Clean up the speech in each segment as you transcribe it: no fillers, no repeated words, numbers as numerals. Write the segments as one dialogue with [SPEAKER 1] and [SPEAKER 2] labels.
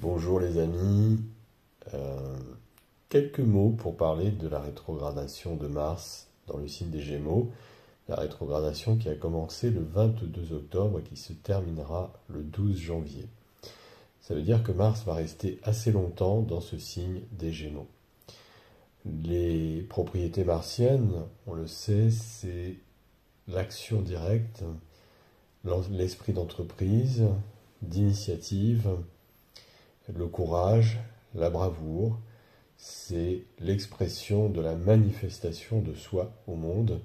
[SPEAKER 1] Bonjour les amis. Euh, Quelques mots pour parler de la rétrogradation de Mars dans le signe des Gémeaux. La rétrogradation qui a commencé le 22 octobre et qui se terminera le 12 janvier. Ça veut dire que Mars va rester assez longtemps dans ce signe des Gémeaux. Les propriétés martiennes, on le sait, c'est l'action directe, l'esprit d'entreprise, d'initiative, le courage, la bravoure, c'est l'expression de la manifestation de soi au monde,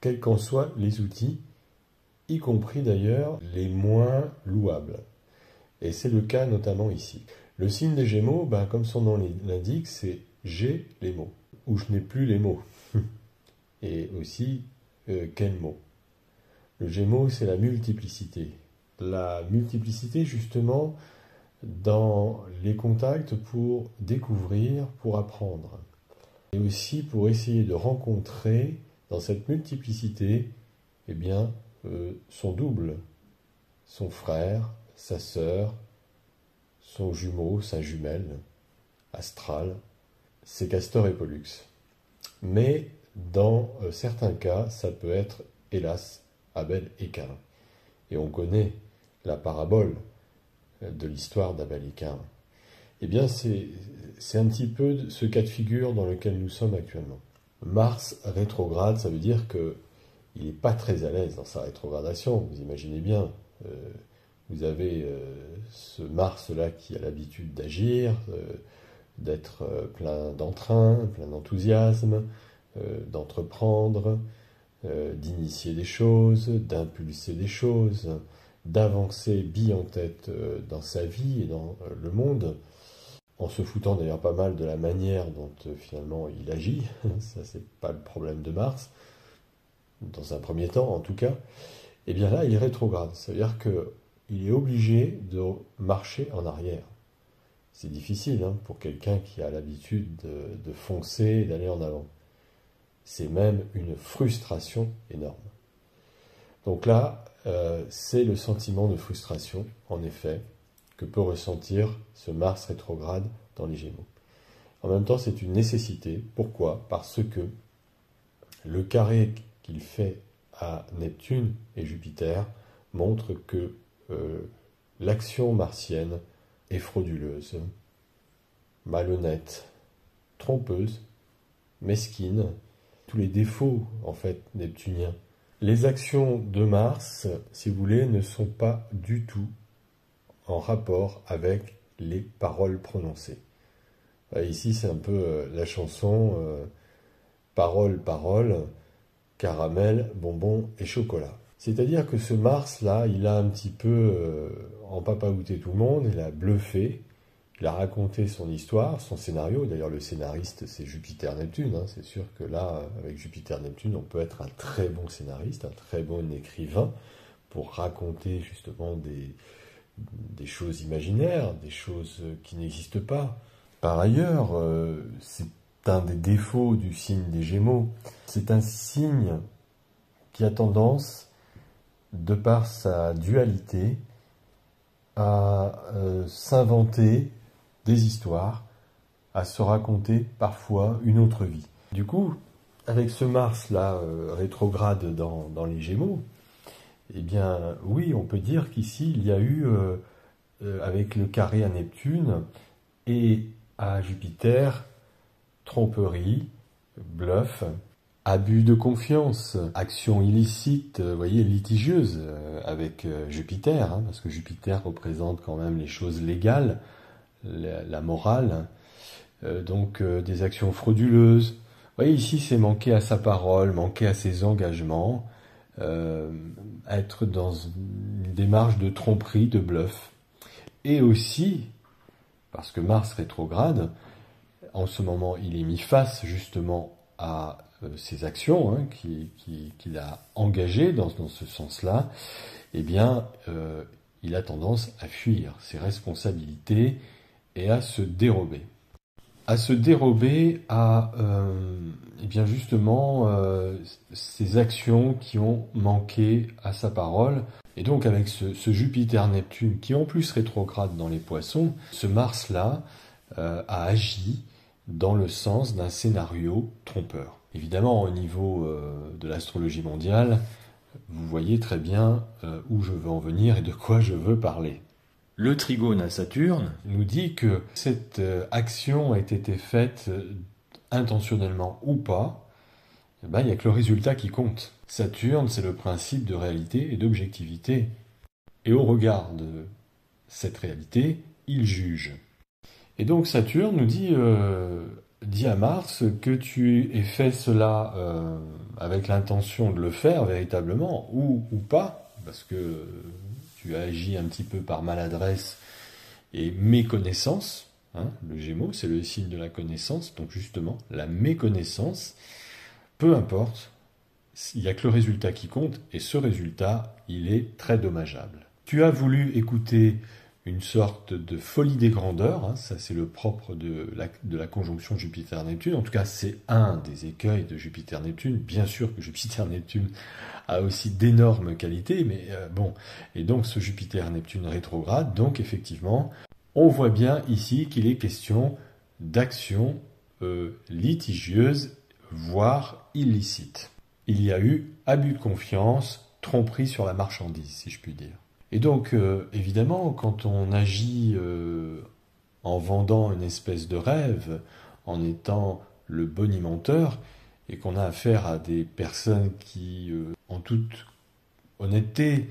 [SPEAKER 1] quels qu'en soient les outils, y compris d'ailleurs les moins louables. Et c'est le cas notamment ici. Le signe des Gémeaux, comme son nom l'indique, c'est j'ai les mots, ou je n'ai plus les mots. Et aussi, quels mots? Le Gémeaux, c'est la multiplicité. La multiplicité, justement, dans les contacts pour découvrir, pour apprendre. Et aussi pour essayer de rencontrer dans cette multiplicité son double, son frère, sa sœur, son jumeau, sa jumelle, astrale, c'est Castor et Pollux. Mais dans certains cas, ça peut être, hélas, Abel et Caïn. Et on connaît la parabole de l'histoire d'Abel et Caïn. Eh bien, c'est un petit peu ce cas de figure dans lequel nous sommes actuellement. Mars rétrograde, ça veut dire qu'il n'est pas très à l'aise dans sa rétrogradation. Vous imaginez bien, vous avez ce Mars-là qui a l'habitude d'agir, d'être plein d'entrain, plein d'enthousiasme, d'entreprendre, d'initier des choses, d'impulser des choses, d'avancer bille en tête dans sa vie et dans le monde, en se foutant d'ailleurs pas mal de la manière dont finalement il agit. Ça, c'est pas le problème de Mars, dans un premier temps en tout cas. Et bien là, il est rétrograde. Ça veut dire qu'il est obligé de marcher en arrière. C'est difficile pour quelqu'un qui a l'habitude de foncer et d'aller en avant. C'est même une frustration énorme. Donc là, c'est le sentiment de frustration, en effet, que peut ressentir ce Mars rétrograde dans les Gémeaux. En même temps, c'est une nécessité. Pourquoi? Parce que le carré qu'il fait à Neptune et Jupiter montre que l'action martienne est frauduleuse, malhonnête, trompeuse, mesquine, tous les défauts, en fait, neptuniens. Les actions de Mars, si vous voulez, ne sont pas du tout en rapport avec les paroles prononcées. Ici, c'est un peu la chanson parole, parole, caramel, bonbon et chocolat. C'est-à-dire que ce Mars-là, il a un petit peu empapaouté tout le monde, il a bluffé, il a raconté son histoire, son scénario. D'ailleurs, le scénariste, c'est Jupiter-Neptune. C'est sûr que là, avec Jupiter-Neptune, on peut être un très bon scénariste, un très bon écrivain pour raconter justement des choses imaginaires, des choses qui n'existent pas. Par ailleurs, c'est un des défauts du signe des Gémeaux. C'est un signe qui a tendance, de par sa dualité, à s'inventer des histoires, à se raconter parfois une autre vie. Du coup, avec ce Mars-là rétrograde dans les Gémeaux, eh bien oui, on peut dire qu'ici, il y a eu, avec le carré à Neptune et à Jupiter, tromperie, bluff, abus de confiance, action illicite, voyez, litigieuse avec Jupiter, parce que Jupiter représente quand même les choses légales, la morale, donc des actions frauduleuses. Vous voyez, ici, c'est manquer à sa parole, manquer à ses engagements, être dans une démarche de tromperie, de bluff. Et aussi, parce que Mars rétrograde, en ce moment, il est mis face justement à ces actions qu'il a engagées dans ce sens-là, eh bien, il a tendance à fuir ses responsabilités et à se dérober. à se dérober à eh bien justement ces actions qui ont manqué à sa parole. Et donc avec ce Jupiter-Neptune qui en plus rétrograde dans les Poissons, ce Mars-là a agi dans le sens d'un scénario trompeur. Évidemment, au niveau de l'astrologie mondiale, vous voyez très bien où je veux en venir et de quoi je veux parler. Le trigone à Saturne nous dit que cette action a été faite intentionnellement ou pas, il n'y a que le résultat qui compte. Saturne, c'est le principe de réalité et d'objectivité. Et au regard de cette réalité, il juge. Et donc Saturne nous dit à Mars que tu aies fait cela avec l'intention de le faire véritablement ou pas, parce que tu as agi un petit peu par maladresse et méconnaissance. Le Gémeaux, c'est le signe de la connaissance, donc justement, la méconnaissance, peu importe, il n'y a que le résultat qui compte, et ce résultat, il est très dommageable. Tu as voulu écouter une sorte de folie des grandeurs, ça c'est le propre de la conjonction Jupiter-Neptune, en tout cas c'est un des écueils de Jupiter-Neptune, bien sûr que Jupiter-Neptune a aussi d'énormes qualités, mais bon, et donc ce Jupiter-Neptune rétrograde, donc effectivement, on voit bien ici qu'il est question d'actions litigieuses, voire illicites. Il y a eu abus de confiance, tromperie sur la marchandise, si je puis dire. Et donc, évidemment, quand on agit en vendant une espèce de rêve, en étant le bonimenteur, et qu'on a affaire à des personnes qui, en toute honnêteté,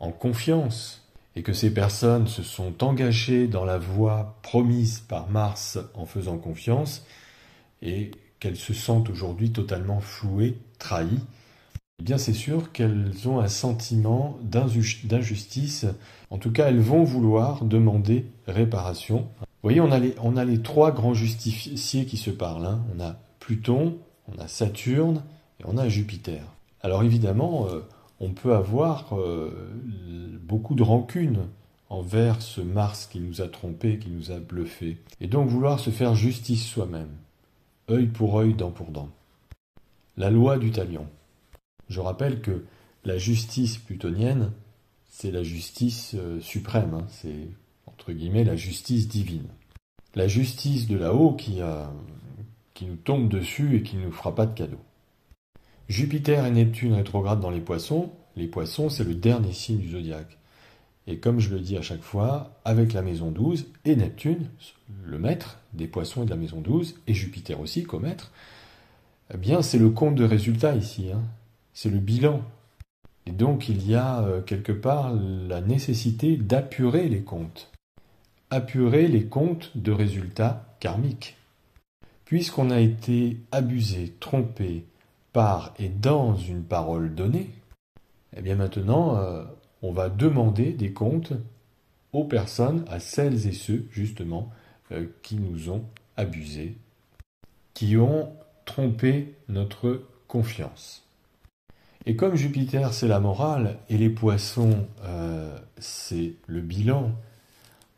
[SPEAKER 1] en confiance, et que ces personnes se sont engagées dans la voie promise par Mars en faisant confiance, et qu'elles se sentent aujourd'hui totalement flouées, trahies, eh bien c'est sûr qu'elles ont un sentiment d'injustice. En tout cas, elles vont vouloir demander réparation. Vous voyez, on a les trois grands justiciers qui se parlent. On a Pluton, on a Saturne et on a Jupiter. Alors évidemment, on peut avoir beaucoup de rancune envers ce Mars qui nous a trompés, qui nous a bluffés. Et donc vouloir se faire justice soi-même. Œil pour œil, dent pour dent. La loi du talion. Je rappelle que la justice plutonienne, c'est la justice suprême, c'est entre guillemets la justice divine. La justice de là-haut qui nous tombe dessus et qui ne nous fera pas de cadeau. Jupiter et Neptune rétrograde dans les Poissons c'est le dernier signe du zodiaque. Et comme je le dis à chaque fois, avec la maison 12 et Neptune, le maître des Poissons et de la maison 12, et Jupiter aussi, co-maître, eh bien c'est le compte de résultat ici, c'est le bilan. Et donc il y a quelque part la nécessité d'apurer les comptes. Apurer les comptes de résultats karmiques. Puisqu'on a été abusé, trompé par et dans une parole donnée, eh bien maintenant on va demander des comptes aux personnes, à celles et ceux justement qui nous ont abusés, qui ont trompé notre confiance. Et comme Jupiter c'est la morale et les Poissons c'est le bilan,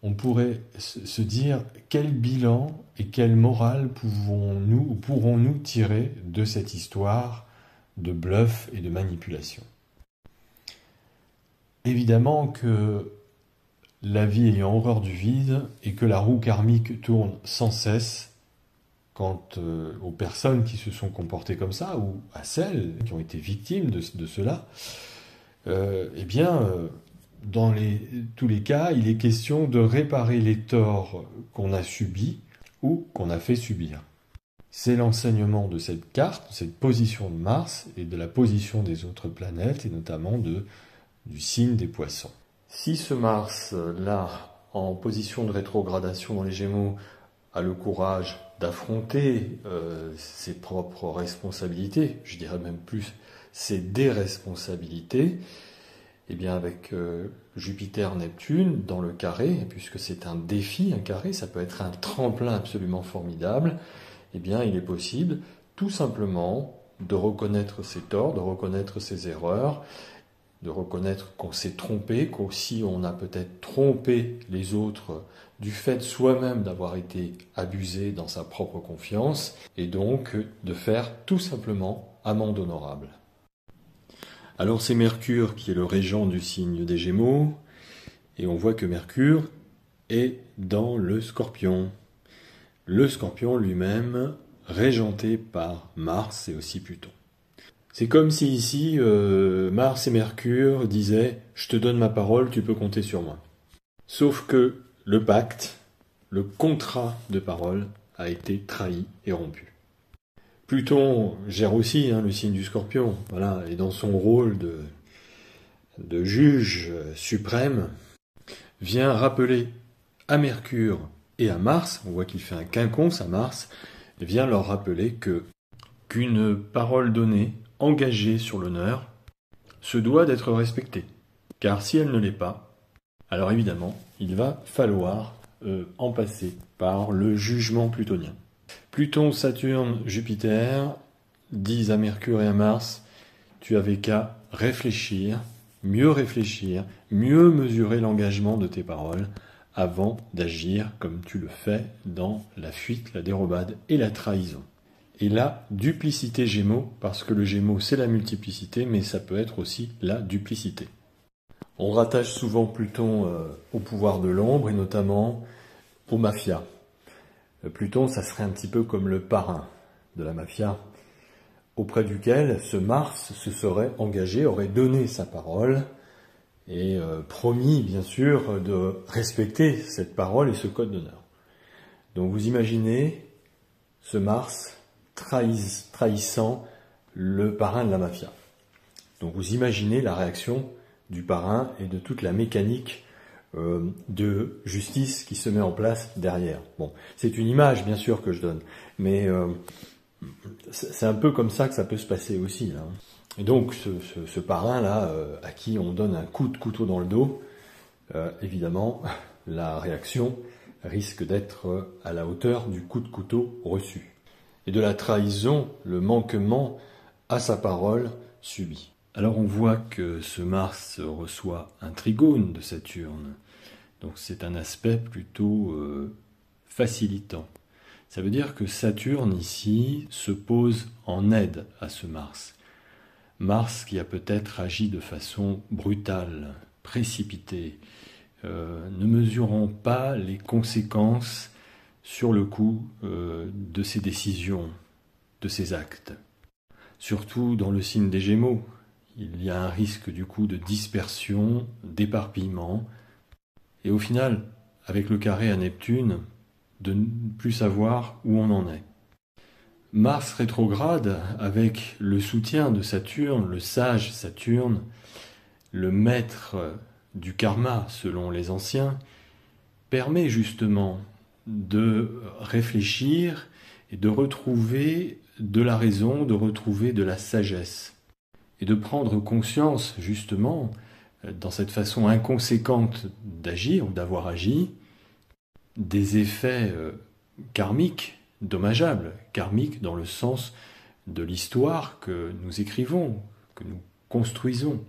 [SPEAKER 1] on pourrait se dire quel bilan et quelle morale pourrons-nous tirer de cette histoire de bluff et de manipulation. Évidemment que la vie ayant horreur du vide et que la roue karmique tourne sans cesse quant aux personnes qui se sont comportées comme ça ou à celles qui ont été victimes de cela, eh bien, dans tous les cas, il est question de réparer les torts qu'on a subis ou qu'on a fait subir. C'est l'enseignement de cette carte, de cette position de Mars et de la position des autres planètes et notamment du signe des Poissons. Si ce Mars-là, en position de rétrogradation dans les Gémeaux, a le courage d'affronter ses propres responsabilités, je dirais même plus ses déresponsabilités, et bien avec Jupiter-Neptune dans le carré, puisque c'est un défi, un carré, ça peut être un tremplin absolument formidable, eh bien il est possible tout simplement de reconnaître ses torts, de reconnaître ses erreurs, de reconnaître qu'on s'est trompé, qu'aussi on a peut-être trompé les autres du fait soi-même d'avoir été abusé dans sa propre confiance, et donc de faire tout simplement amende honorable. Alors c'est Mercure qui est le régent du signe des Gémeaux, et on voit que Mercure est dans le Scorpion. Le Scorpion lui-même, régenté par Mars et aussi Pluton. C'est comme si ici, Mars et Mercure disaient « Je te donne ma parole, tu peux compter sur moi ». Sauf que le pacte, le contrat de parole a été trahi et rompu. Pluton gère aussi le signe du Scorpion, voilà, et dans son rôle de juge suprême, vient rappeler à Mercure et à Mars, on voit qu'il fait un quinconce à Mars, vient leur rappeler qu'une parole donnée, engagée sur l'honneur, se doit d'être respectée. Car si elle ne l'est pas, alors évidemment, il va falloir en passer par le jugement plutonien. Pluton, Saturne, Jupiter disent à Mercure et à Mars, tu avais qu'à réfléchir, mieux mesurer l'engagement de tes paroles avant d'agir comme tu le fais dans la fuite, la dérobade et la trahison. Et la duplicité Gémeaux, parce que le Gémeaux c'est la multiplicité, mais ça peut être aussi la duplicité. On rattache souvent Pluton au pouvoir de l'ombre et notamment aux mafias. Pluton, ça serait un petit peu comme le parrain de la mafia, auprès duquel ce Mars se serait engagé, aurait donné sa parole et promis bien sûr de respecter cette parole et ce code d'honneur. Donc vous imaginez ce Mars trahissant le parrain de la mafia. Donc vous imaginez la réaction du parrain et de toute la mécanique de justice qui se met en place derrière. Bon, c'est une image bien sûr que je donne, mais c'est un peu comme ça que ça peut se passer aussi. Là. Et donc ce parrain-là, à qui on donne un coup de couteau dans le dos, évidemment, la réaction risque d'être à la hauteur du coup de couteau reçu. Et de la trahison, le manquement à sa parole subi. Alors on voit que ce Mars reçoit un trigone de Saturne. Donc c'est un aspect plutôt facilitant. Ça veut dire que Saturne ici se pose en aide à ce Mars. Mars qui a peut-être agi de façon brutale, précipitée, ne mesurant pas les conséquences sur le coup de ses décisions, de ses actes. Surtout dans le signe des Gémeaux, il y a un risque du coup de dispersion, d'éparpillement, et au final, avec le carré à Neptune, de ne plus savoir où on en est. Mars rétrograde, avec le soutien de Saturne, le sage Saturne, le maître du karma selon les anciens, permet justement de réfléchir et de retrouver de la raison, de retrouver de la sagesse, et de prendre conscience justement, dans cette façon inconséquente d'agir ou d'avoir agi, des effets karmiques, dommageables, dans le sens de l'histoire que nous écrivons, que nous construisons.